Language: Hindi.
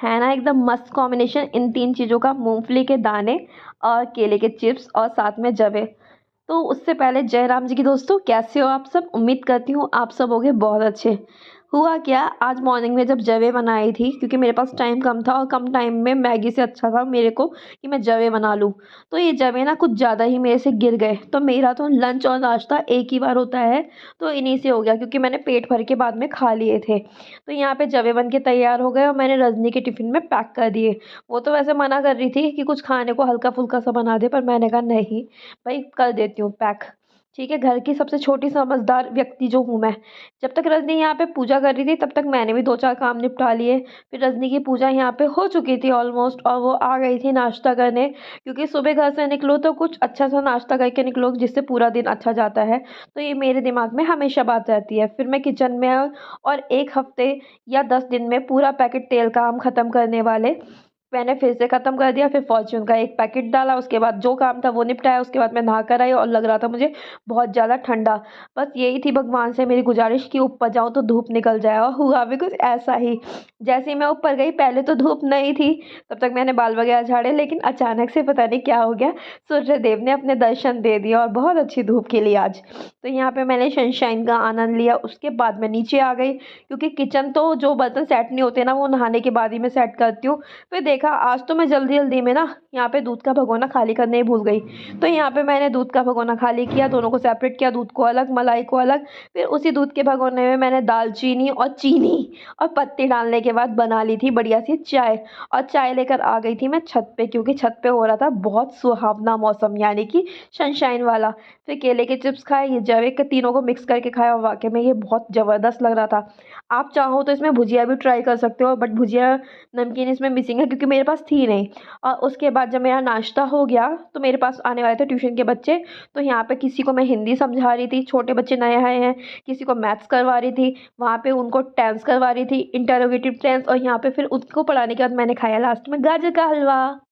है ना एकदम मस्त कॉम्बिनेशन इन 3 चीज़ों का, मूँगफली के दाने और केले के चिप्स और साथ में जवे। तो उससे पहले जय राम जी की दोस्तों, कैसे हो आप सब? उम्मीद करती हूँ आप सब होंगे बहुत अच्छे। हुआ क्या, आज मॉर्निंग में जब जवे बनाई थी, क्योंकि मेरे पास टाइम कम था और कम टाइम में मैगी से अच्छा था मेरे को कि मैं जवे बना लूँ। तो ये जवे ना कुछ ज़्यादा ही मेरे से गिर गए, तो मेरा तो लंच और नाश्ता एक ही बार होता है, तो इन्हीं से हो गया क्योंकि मैंने पेट भर के बाद में खा लिए थे। तो यहाँ पे जवे बन के तैयार हो गए और मैंने रजनी के टिफ़िन में पैक कर दिए। वो तो वैसे मना कर रही थी कि कुछ खाने को हल्का-फुल्का सा बना दे, पर मैंने कहा नहीं भई कर देती हूँ पैक। ठीक है, घर की सबसे छोटी समझदार व्यक्ति जो हूँ मैं। जब तक रजनी यहाँ पे पूजा कर रही थी तब तक मैंने भी 2-4 काम निपटा लिए। फिर रजनी की पूजा यहाँ पे हो चुकी थी ऑलमोस्ट और वो आ गई थी नाश्ता करने, क्योंकि सुबह घर से निकलो तो कुछ अच्छा सा नाश्ता करके निकलो जिससे पूरा दिन अच्छा जाता है। तो ये मेरे दिमाग में हमेशा बात रहती है। फिर मैं किचन में और 1 हफ्ते या 10 दिन में पूरा पैकेट तेल का हम ख़त्म करने वाले मैंने फिर से ख़त्म कर दिया। फिर फॉर्च्यून का 1 पैकेट डाला, उसके बाद जो काम था वो निपटाया, उसके बाद मैं नहा कर आई और लग रहा था मुझे बहुत ज़्यादा ठंडा। बस यही थी भगवान से मेरी गुज़ारिश कि ऊपर जाऊँ तो धूप निकल जाए, और हुआ भी कुछ ऐसा ही। जैसे ही मैं ऊपर गई, पहले तो धूप नहीं थी, तब तक मैंने बाल वगैरह झाड़े, लेकिन अचानक से पता नहीं क्या हो गया, सूर्यदेव ने अपने दर्शन दे दिए और बहुत अच्छी धूप खिली आज। तो यहाँ पे मैंने सनशाइन का आनंद लिया, उसके बाद मैं नीचे आ गई, क्योंकि किचन तो जो बर्तन सेट नहीं होते ना वो नहाने के बाद ही मैं सेट करती हूँ। फिर देखा आज तो मैं जल्दी-जल्दी में ना यहाँ पे दूध का भगोना खाली करने ही भूल गई। तो यहाँ पे मैंने दूध का भगोना खाली किया, दोनों को सेपरेट किया, दूध को अलग, मलाई को अलग। फिर उसी दूध के भगोने में मैंने दालचीनी और चीनी और पत्ती डालने के बाद बना ली थी बढ़िया सी चाय, और चाय लेकर आ गई थी मैं छत पे, क्योंकि छत पे हो रहा था बहुत सुहावना मौसम, यानी कि सनशाइन वाला। फिर केले के चिप्स खाए, ये जवे के तीनों को मिक्स करके खाया और वाक़ई में ये बहुत ज़बरदस्त लग रहा था। आप चाहो तो इसमें भुजिया भी ट्राई कर सकते हो, बट भुजिया नमकीन इसमें मिसिंग है क्योंकि मेरे पास थी नहीं। और उसके बाद जब मेरा नाश्ता हो गया तो मेरे पास आने वाले थे ट्यूशन के बच्चे, तो यहाँ पे किसी को मैं हिंदी समझा रही थी, छोटे बच्चे नए आए हैं, किसी को मैथ्स करवा रही थी, वहाँ पे उनको टेंस करवा रही थी, इंटरोगेटिव टेंस, और यहाँ पे फिर उसको पढ़ाने के बाद मैंने खाया लास्ट में गाजर का हलवा।